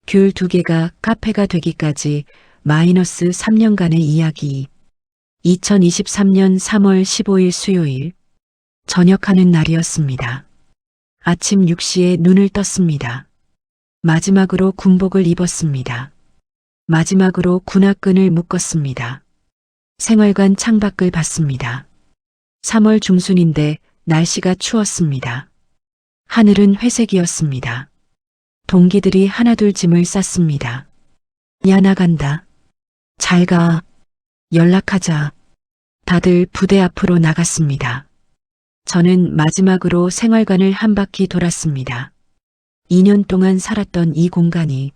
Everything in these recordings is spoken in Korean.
귤 2개가 카페가 되기까지 마이너스 3년간의 이야기. 2023년 3월 15일 수요일 전역하는 날이었습니다. 아침 6시에 눈을 떴습니다. 마지막으로 군복을 입었습니다. 마지막으로 군화끈을 묶었습니다. 생활관 창밖을 봤습니다. 3월 중순인데 날씨가 추웠습니다. 하늘은 회색이었습니다. 동기들이 하나둘 짐을 쌌습니다. 야, 나간다. 잘 가. 연락하자. 다들 부대 앞으로 나갔습니다. 저는 마지막으로 생활관을 한 바퀴 돌았습니다. 2년 동안 살았던 이 공간이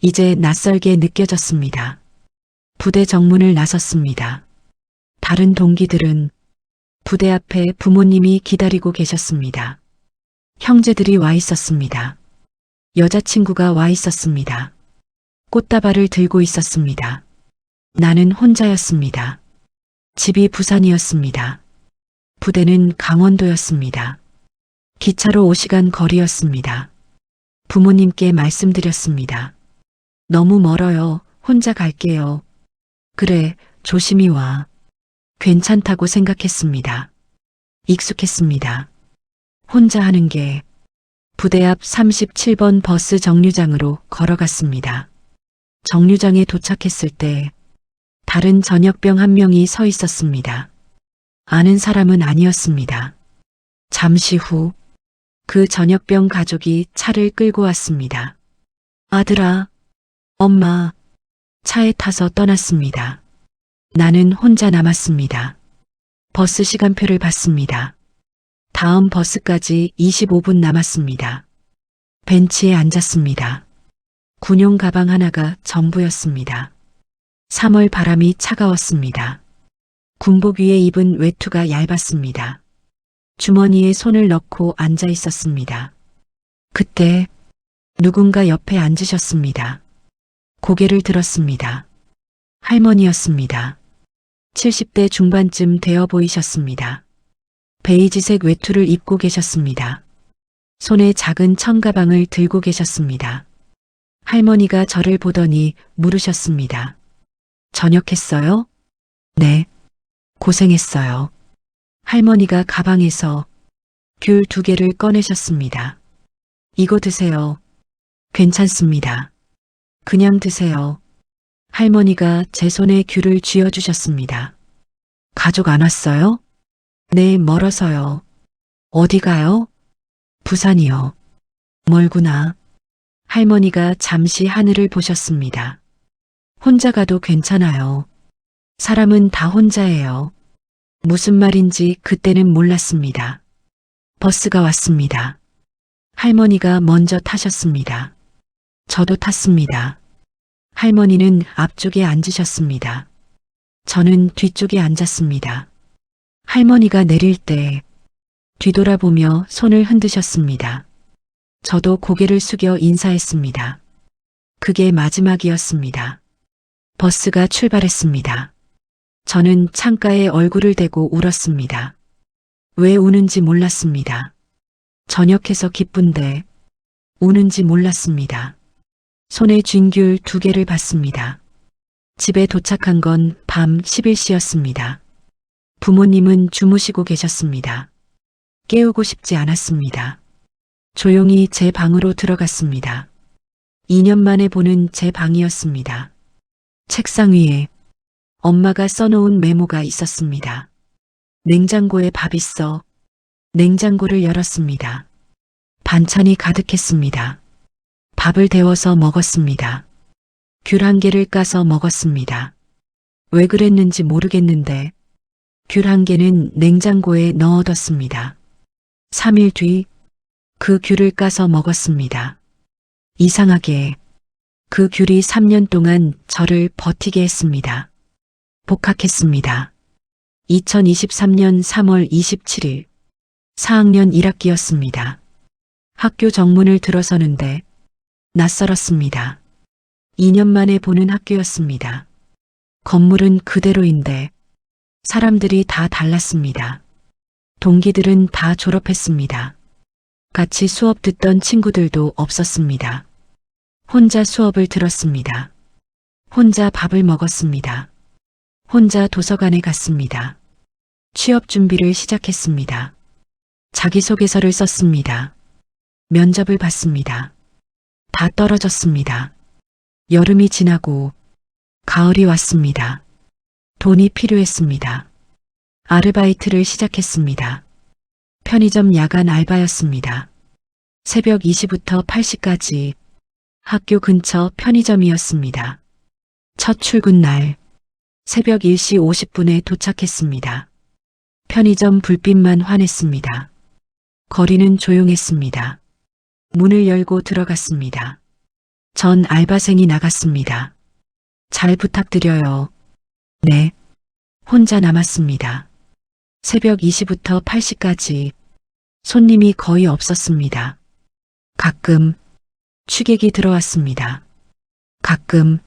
이제 낯설게 느껴졌습니다. 부대 정문을 나섰습니다. 다른 동기들은 부대 앞에 부모님이 기다리고 계셨습니다. 형제들이 와 있었습니다. 여자친구가 와 있었습니다. 꽃다발을 들고 있었습니다. 나는 혼자였습니다. 집이 부산이었습니다. 부대는 강원도였습니다. 기차로 5시간 거리였습니다. 부모님께 말씀드렸습니다. 너무 멀어요. 혼자 갈게요. 그래, 조심히 와. 괜찮다고 생각했습니다. 익숙했습니다. 혼자 하는 게. 부대 앞 37번 버스 정류장으로 걸어갔습니다. 정류장에 도착했을 때 다른 전역병 한 명이 서 있었습니다. 아는 사람은 아니었습니다. 잠시 후 그 전역병 가족이 차를 끌고 왔습니다. 아들아, 엄마, 차에 타서 떠났습니다. 나는 혼자 남았습니다. 버스 시간표를 봤습니다. 다음 버스까지 25분 남았습니다. 벤치에 앉았습니다. 군용 가방 하나가 전부였습니다. 3월 바람이 차가웠습니다. 군복 위에 입은 외투가 얇았습니다. 주머니에 손을 넣고 앉아 있었습니다. 그때 누군가 옆에 앉으셨습니다. 고개를 들었습니다. 할머니였습니다. 70대 중반쯤 되어 보이셨습니다. 베이지색 외투를 입고 계셨습니다. 손에 작은 청가방을 들고 계셨습니다. 할머니가 저를 보더니 물으셨습니다. 전역했어요? 네. 고생했어요. 할머니가 가방에서 귤 2개를 꺼내셨습니다. 이거 드세요. 괜찮습니다. 그냥 드세요. 할머니가 제 손에 귤을 쥐어주셨습니다. 가족 안 왔어요? 네, 멀어서요. 어디 가요? 부산이요. 멀구나. 할머니가 잠시 하늘을 보셨습니다. 혼자 가도 괜찮아요. 사람은 다 혼자예요. 무슨 말인지 그때는 몰랐습니다. 버스가 왔습니다. 할머니가 먼저 타셨습니다. 저도 탔습니다. 할머니는 앞쪽에 앉으셨습니다. 저는 뒤쪽에 앉았습니다. 할머니가 내릴 때 뒤돌아보며 손을 흔드셨습니다. 저도 고개를 숙여 인사했습니다. 그게 마지막이었습니다. 버스가 출발했습니다. 저는 창가에 얼굴을 대고 울었습니다. 왜 우는지 몰랐습니다. 전역해서 기쁜데 우는지 몰랐습니다. 손에 쥔 귤 2개를 봤습니다. 집에 도착한 건 밤 11시였습니다. 부모님은 주무시고 계셨습니다. 깨우고 싶지 않았습니다. 조용히 제 방으로 들어갔습니다. 2년 만에 보는 제 방이었습니다. 책상 위에 엄마가 써놓은 메모가 있었습니다. 냉장고에 밥 있어. 냉장고를 열었습니다. 반찬이 가득했습니다. 밥을 데워서 먹었습니다. 귤 1개를 까서 먹었습니다. 왜 그랬는지 모르겠는데 귤 1개는 냉장고에 넣어뒀습니다. 3일 뒤 그 귤을 까서 먹었습니다. 이상하게 그 귤이 3년 동안 저를 버티게 했습니다. 복학했습니다. 2023년 3월 27일 4학년 1학기였습니다. 학교 정문을 들어서는데 낯설었습니다. 2년 만에 보는 학교였습니다. 건물은 그대로인데 사람들이 다 달랐습니다. 동기들은 다 졸업했습니다. 같이 수업 듣던 친구들도 없었습니다. 혼자 수업을 들었습니다. 혼자 밥을 먹었습니다. 혼자 도서관에 갔습니다. 취업 준비를 시작했습니다. 자기소개서를 썼습니다. 면접을 봤습니다. 다 떨어졌습니다. 여름이 지나고 가을이 왔습니다. 돈이 필요했습니다. 아르바이트를 시작했습니다. 편의점 야간 알바였습니다. 새벽 2시부터 8시까지 학교 근처 편의점이었습니다. 첫 출근 날 새벽 1시 50분에 도착했습니다. 편의점 불빛만 환했습니다. 거리는 조용했습니다. 문을 열고 들어갔습니다. 전 알바생이 나갔습니다. 잘 부탁드려요. 네. 혼자 남았습니다. 새벽 2시부터 8시까지 손님이 거의 없었습니다. 가끔 취객이 들어왔습니다. 가끔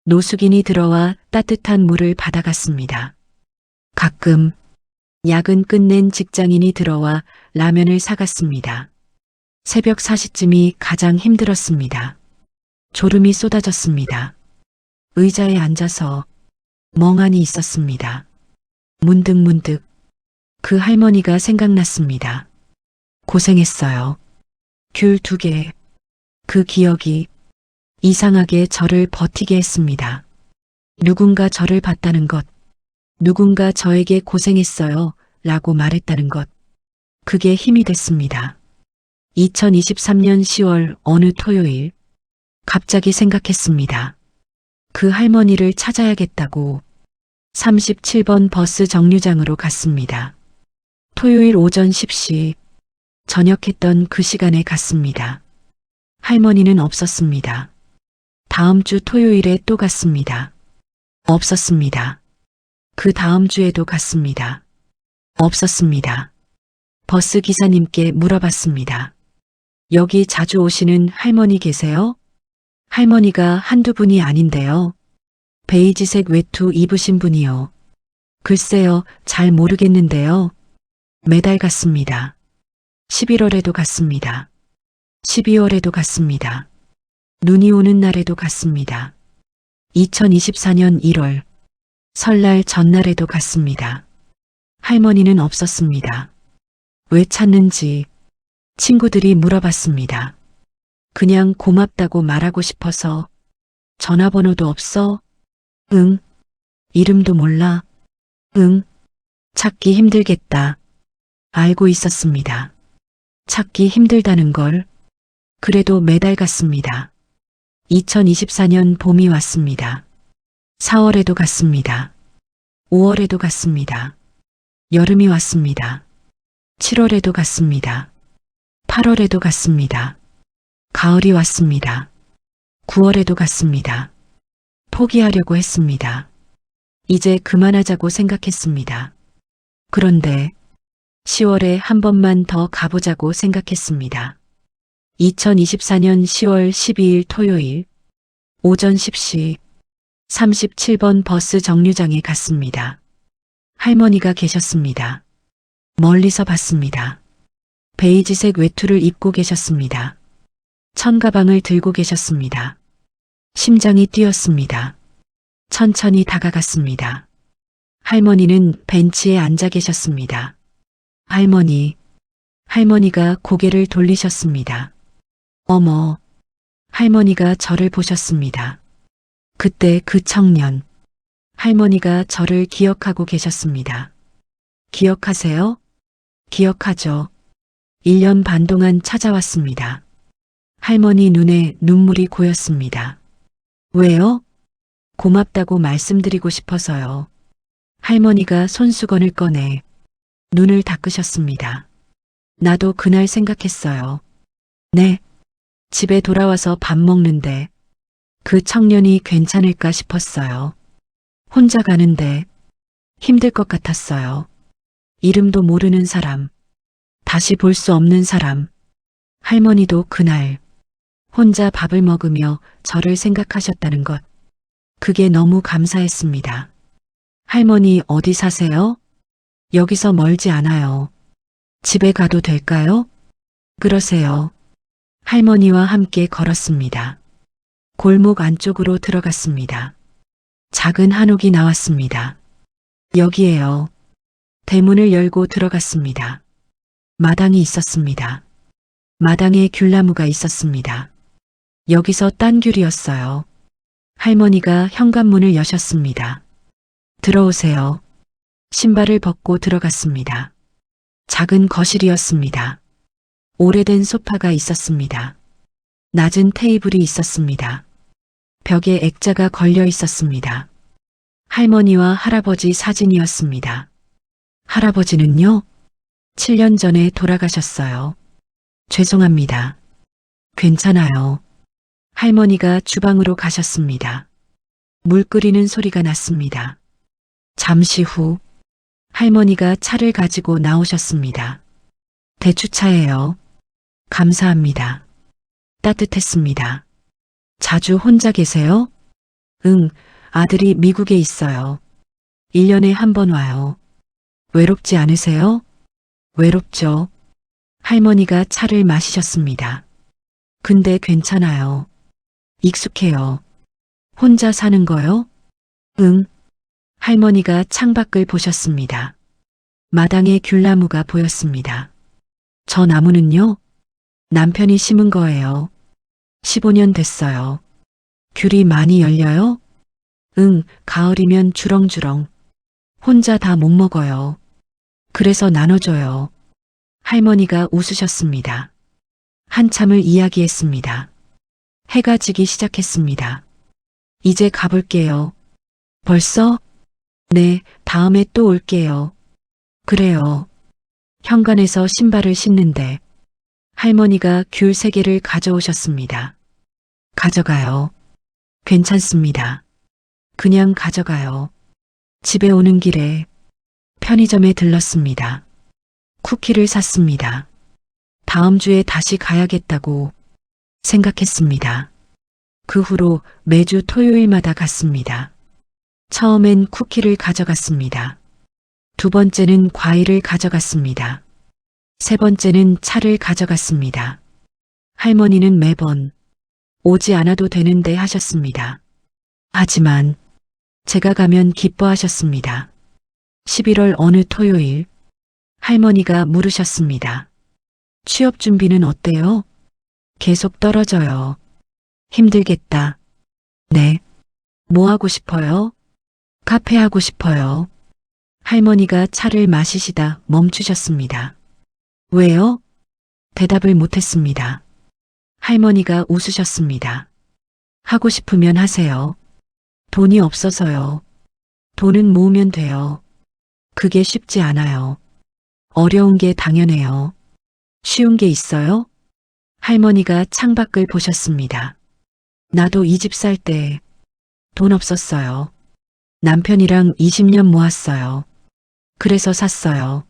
노숙인이 들어와 따뜻한 물을 받아갔습니다. 가끔 야근 끝낸 직장인이 들어와 라면을 사갔습니다. 새벽 4시쯤이 가장 힘들었습니다. 졸음이 쏟아졌습니다. 의자에 앉아서 멍하니 있었습니다. 문득 그 할머니가 생각났습니다. 고생했어요. 귤 2개. 그 기억이 이상하게 저를 버티게 했습니다. 누군가 저를 봤다는 것, 누군가 저에게 고생했어요 라고 말했다는 것, 그게 힘이 됐습니다. 2023년 10월 어느 토요일, 갑자기 생각했습니다. 그 할머니를 찾아야겠다고 37번 버스 정류장으로 갔습니다. 토요일 오전 10시, 저녁했던 그 시간에 갔습니다. 할머니는 없었습니다. 다음 주 토요일에 또 갔습니다. 없었습니다. 그 다음 주에도 갔습니다. 없었습니다. 버스 기사님께 물어봤습니다. 여기 자주 오시는 할머니 계세요? 할머니가 한두 분이 아닌데요. 베이지색 외투 입으신 분이요. 글쎄요, 잘 모르겠는데요. 매달 갔습니다. 11월에도 갔습니다. 12월에도 갔습니다. 눈이 오는 날에도 갔습니다. 2024년 1월, 설날 전날에도 갔습니다. 할머니는 없었습니다. 왜 찾는지 친구들이 물어봤습니다. 그냥 고맙다고 말하고 싶어서. 전화번호도 없어? 응. 이름도 몰라? 응. 찾기 힘들겠다. 알고 있었습니다. 찾기 힘들다는 걸. 그래도 매달 갔습니다. 2024년 봄이 왔습니다. 4월에도 갔습니다. 5월에도 갔습니다. 여름이 왔습니다. 7월에도 갔습니다. 8월에도 갔습니다. 가을이 왔습니다. 9월에도 갔습니다. 포기하려고 했습니다. 이제 그만하자고 생각했습니다. 그런데 10월에 한 번만 더 가보자고 생각했습니다. 2024년 10월 12일 토요일 오전 10시 37번 버스 정류장에 갔습니다. 할머니가 계셨습니다. 멀리서 봤습니다. 베이지색 외투를 입고 계셨습니다. 천가방을 들고 계셨습니다. 심장이 뛰었습니다. 천천히 다가갔습니다. 할머니는 벤치에 앉아 계셨습니다. 할머니가 고개를 돌리셨습니다. 어머, 할머니가 저를 보셨습니다. 그때 그 청년, 할머니가 저를 기억하고 계셨습니다. 기억하세요? 기억하죠. 1년 반 동안 찾아왔습니다. 할머니 눈에 눈물이 고였습니다. 왜요? 고맙다고 말씀드리고 싶어서요. 할머니가 손수건을 꺼내 눈을 닦으셨습니다. 나도 그날 생각했어요. 네. 집에 돌아와서 밥 먹는데 그 청년이 괜찮을까 싶었어요. 혼자 가는데 힘들 것 같았어요. 이름도 모르는 사람, 다시 볼 수 없는 사람. 할머니도 그날 혼자 밥을 먹으며 저를 생각하셨다는 것. 그게 너무 감사했습니다. 할머니 어디 사세요? 여기서 멀지 않아요. 집에 가도 될까요? 그러세요. 할머니와 함께 걸었습니다. 골목 안쪽으로 들어갔습니다. 작은 한옥이 나왔습니다. 여기에요. 대문을 열고 들어갔습니다. 마당이 있었습니다. 마당에 귤나무가 있었습니다. 여기서 딴 귤이었어요. 할머니가 현관문을 여셨습니다. 들어오세요. 신발을 벗고 들어갔습니다. 작은 거실이었습니다. 오래된 소파가 있었습니다. 낮은 테이블이 있었습니다. 벽에 액자가 걸려 있었습니다. 할머니와 할아버지 사진이었습니다. 할아버지는요? 7년 전에 돌아가셨어요. 죄송합니다. 괜찮아요. 할머니가 주방으로 가셨습니다. 물 끓이는 소리가 났습니다. 잠시 후 할머니가 차를 가지고 나오셨습니다. 대추차예요. 감사합니다. 따뜻했습니다. 자주 혼자 계세요? 응, 아들이 미국에 있어요. 1년에 한 번 와요. 외롭지 않으세요? 외롭죠. 할머니가 차를 마시셨습니다. 근데 괜찮아요. 익숙해요. 혼자 사는 거요? 응. 할머니가 창밖을 보셨습니다. 마당에 귤나무가 보였습니다. 저 나무는요? 남편이 심은 거예요. 15년 됐어요. 귤이 많이 열려요? 응, 가을이면 주렁주렁. 혼자 다 못 먹어요. 그래서 나눠줘요. 할머니가 웃으셨습니다. 한참을 이야기했습니다. 해가 지기 시작했습니다. 이제 가볼게요. 벌써? 네, 다음에 또 올게요. 그래요. 현관에서 신발을 신는데 할머니가 귤 3개를 가져오셨습니다. 가져가요. 괜찮습니다. 그냥 가져가요. 집에 오는 길에 편의점에 들렀습니다. 쿠키를 샀습니다. 다음 주에 다시 가야겠다고 생각했습니다. 그 후로 매주 토요일마다 갔습니다. 처음엔 쿠키를 가져갔습니다. 두 번째는 과일을 가져갔습니다. 세 번째는 차를 가져갔습니다. 할머니는 매번 오지 않아도 되는데 하셨습니다. 하지만 제가 가면 기뻐하셨습니다. 11월 어느 토요일 할머니가 물으셨습니다. 취업 준비는 어때요? 계속 떨어져요. 힘들겠다. 네. 뭐 하고 싶어요? 카페 하고 싶어요. 할머니가 차를 마시시다 멈추셨습니다. 왜요? 대답을 못했습니다. 할머니가 웃으셨습니다. 하고 싶으면 하세요. 돈이 없어서요. 돈은 모으면 돼요. 그게 쉽지 않아요. 어려운 게 당연해요. 쉬운 게 있어요? 할머니가 창밖을 보셨습니다. 나도 이 집 살 때 돈 없었어요. 남편이랑 20년 모았어요. 그래서 샀어요.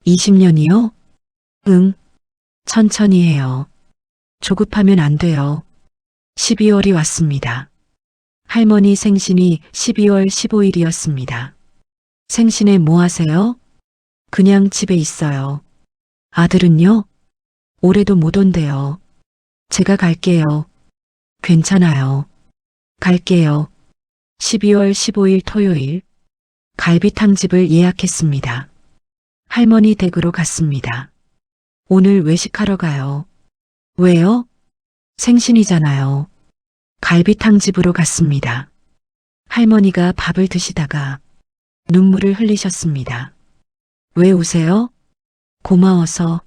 20년이요? 응. 천천히 해요. 조급하면 안 돼요. 12월이 왔습니다. 할머니 생신이 12월 15일이었습니다. 생신에 뭐 하세요? 그냥 집에 있어요. 아들은요? 올해도 못 온대요. 제가 갈게요. 괜찮아요. 갈게요. 12월 15일 토요일 갈비탕집을 예약했습니다. 할머니 댁으로 갔습니다. 오늘 외식하러 가요. 왜요? 생신이잖아요. 갈비탕집으로 갔습니다. 할머니가 밥을 드시다가 눈물을 흘리셨습니다. 왜 우세요? 고마워서.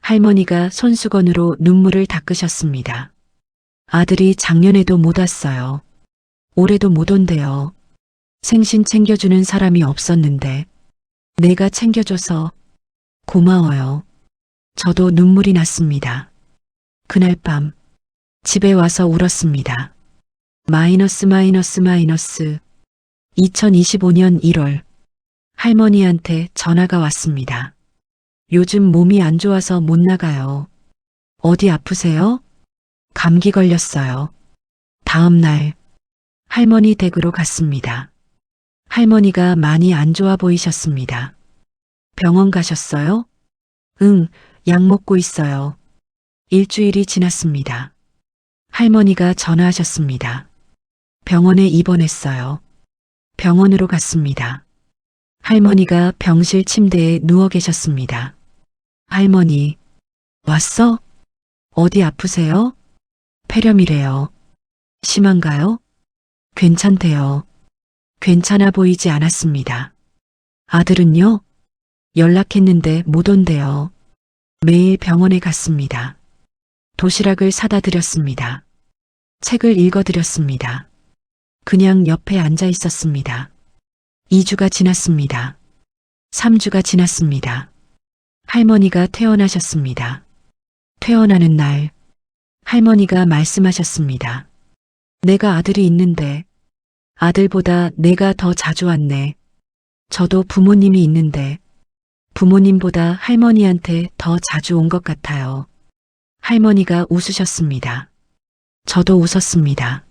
할머니가 손수건으로 눈물을 닦으셨습니다. 아들이 작년에도 못 왔어요. 올해도 못 온대요. 생신 챙겨주는 사람이 없었는데 내가 챙겨줘서 고마워요. 저도 눈물이 났습니다. 그날 밤 집에 와서 울었습니다. 마이너스 2025년 1월 할머니한테 전화가 왔습니다. 요즘 몸이 안 좋아서 못 나가요. 어디 아프세요? 감기 걸렸어요. 다음 날 할머니 댁으로 갔습니다. 할머니가 많이 안 좋아 보이셨습니다. 병원 가셨어요? 응, 약 먹고 있어요. 일주일이 지났습니다. 할머니가 전화하셨습니다. 병원에 입원했어요. 병원으로 갔습니다. 할머니가 병실 침대에 누워 계셨습니다. 할머니, 왔어? 어디 아프세요? 폐렴이래요. 심한가요? 괜찮대요. 괜찮아 보이지 않았습니다. 아들은요? 연락했는데 못 온대요. 매일 병원에 갔습니다. 도시락을 사다 드렸습니다. 책을 읽어 드렸습니다. 그냥 옆에 앉아 있었습니다. 2주가 지났습니다. 3주가 지났습니다. 할머니가 퇴원하셨습니다. 퇴원하는 날, 할머니가 말씀하셨습니다. 내가 아들이 있는데, 아들보다 내가 더 자주 왔네. 저도 부모님이 있는데, 부모님보다 할머니한테 더 자주 온 것 같아요. 할머니가 웃으셨습니다. 저도 웃었습니다.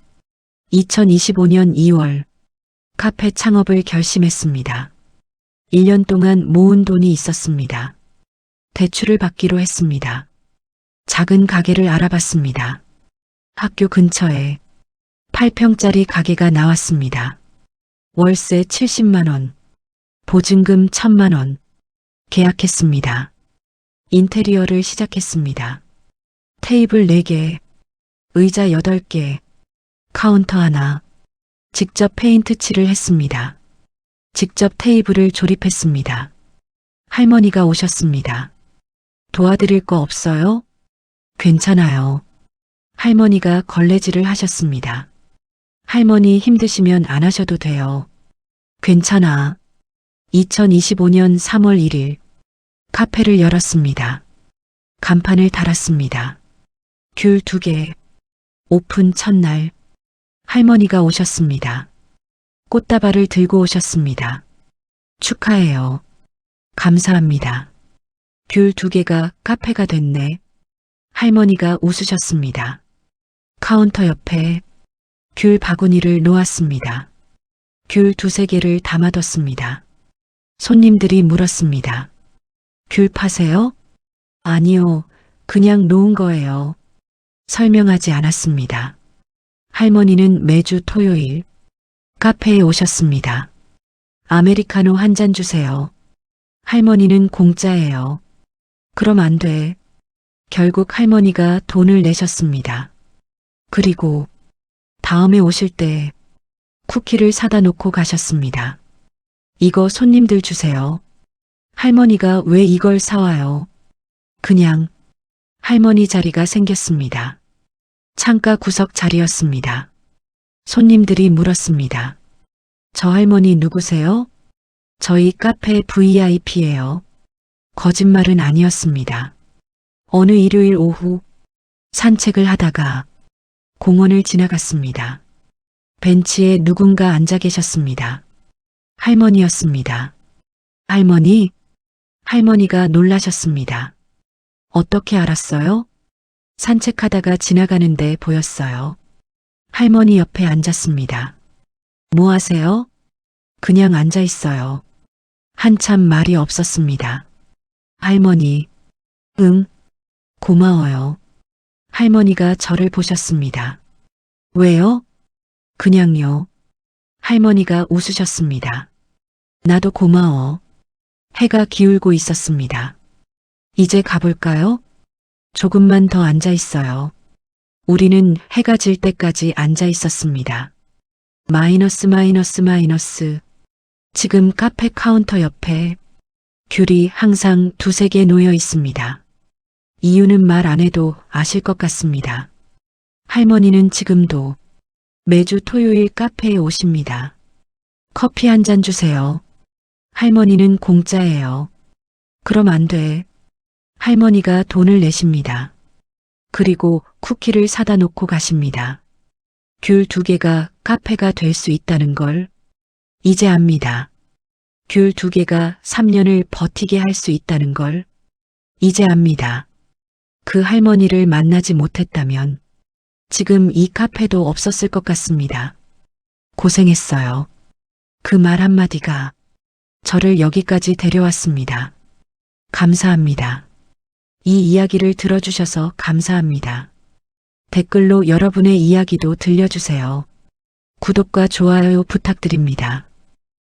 2025년 2월, 카페 창업을 결심했습니다. 1년 동안 모은 돈이 있었습니다. 대출을 받기로 했습니다. 작은 가게를 알아봤습니다. 학교 근처에 8평짜리 가게가 나왔습니다. 월세 70만 원, 보증금 1,000만 원. 계약했습니다. 인테리어를 시작했습니다. 테이블 4개, 의자 8개, 카운터 하나. 직접 페인트 칠을 했습니다. 직접 테이블을 조립했습니다. 할머니가 오셨습니다. 도와드릴 거 없어요? 괜찮아요. 할머니가 걸레질을 하셨습니다. 할머니 힘드시면 안 하셔도 돼요. 괜찮아. 2025년 3월 1일 카페를 열었습니다. 간판을 달았습니다. 귤 2개. 오픈 첫날 할머니가 오셨습니다. 꽃다발을 들고 오셨습니다. 축하해요. 감사합니다. 귤 2개가 카페가 됐네. 할머니가 웃으셨습니다. 카운터 옆에 귤 바구니를 놓았습니다. 귤 2-3개를 담아뒀습니다. 손님들이 물었습니다. 귤 파세요? 아니요, 그냥 놓은 거예요. 설명하지 않았습니다. 할머니는 매주 토요일 카페에 오셨습니다. 아메리카노 한 잔 주세요. 할머니는 공짜예요. 그럼 안 돼. 결국 할머니가 돈을 내셨습니다. 그리고 다음에 오실 때 쿠키를 사다 놓고 가셨습니다. 이거 손님들 주세요. 할머니가 왜 이걸 사와요? 그냥 할머니 자리가 생겼습니다. 창가 구석 자리였습니다. 손님들이 물었습니다. 저 할머니 누구세요? 저희 카페 VIP예요. 거짓말은 아니었습니다. 어느 일요일 오후 산책을 하다가 공원을 지나갔습니다. 벤치에 누군가 앉아 계셨습니다. 할머니였습니다. 할머니? 할머니가 놀라셨습니다. 어떻게 알았어요? 산책하다가 지나가는데 보였어요. 할머니 옆에 앉았습니다. 뭐 하세요? 그냥 앉아 있어요. 한참 말이 없었습니다. 할머니, 응, 고마워요. 할머니가 저를 보셨습니다. 왜요? 그냥요. 할머니가 웃으셨습니다. 나도 고마워. 해가 기울고 있었습니다. 이제 가볼까요? 조금만 더 앉아 있어요. 우리는 해가 질 때까지 앉아 있었습니다. 마이너스. 지금 카페 카운터 옆에 귤이 항상 2-3개 놓여 있습니다. 이유는 말 안 해도 아실 것 같습니다. 할머니는 지금도 매주 토요일 카페에 오십니다. 커피 한 잔 주세요. 할머니는 공짜예요. 그럼 안 돼. 할머니가 돈을 내십니다. 그리고 쿠키를 사다 놓고 가십니다. 귤 2개가 카페가 될 수 있다는 걸 이제 압니다. 귤 2개가 3년을 버티게 할 수 있다는 걸 이제 압니다. 그 할머니를 만나지 못했다면 지금 이 카페도 없었을 것 같습니다. 고생했어요. 그 말 한마디가 저를 여기까지 데려왔습니다. 감사합니다. 이 이야기를 들어주셔서 감사합니다. 댓글로 여러분의 이야기도 들려주세요. 구독과 좋아요 부탁드립니다.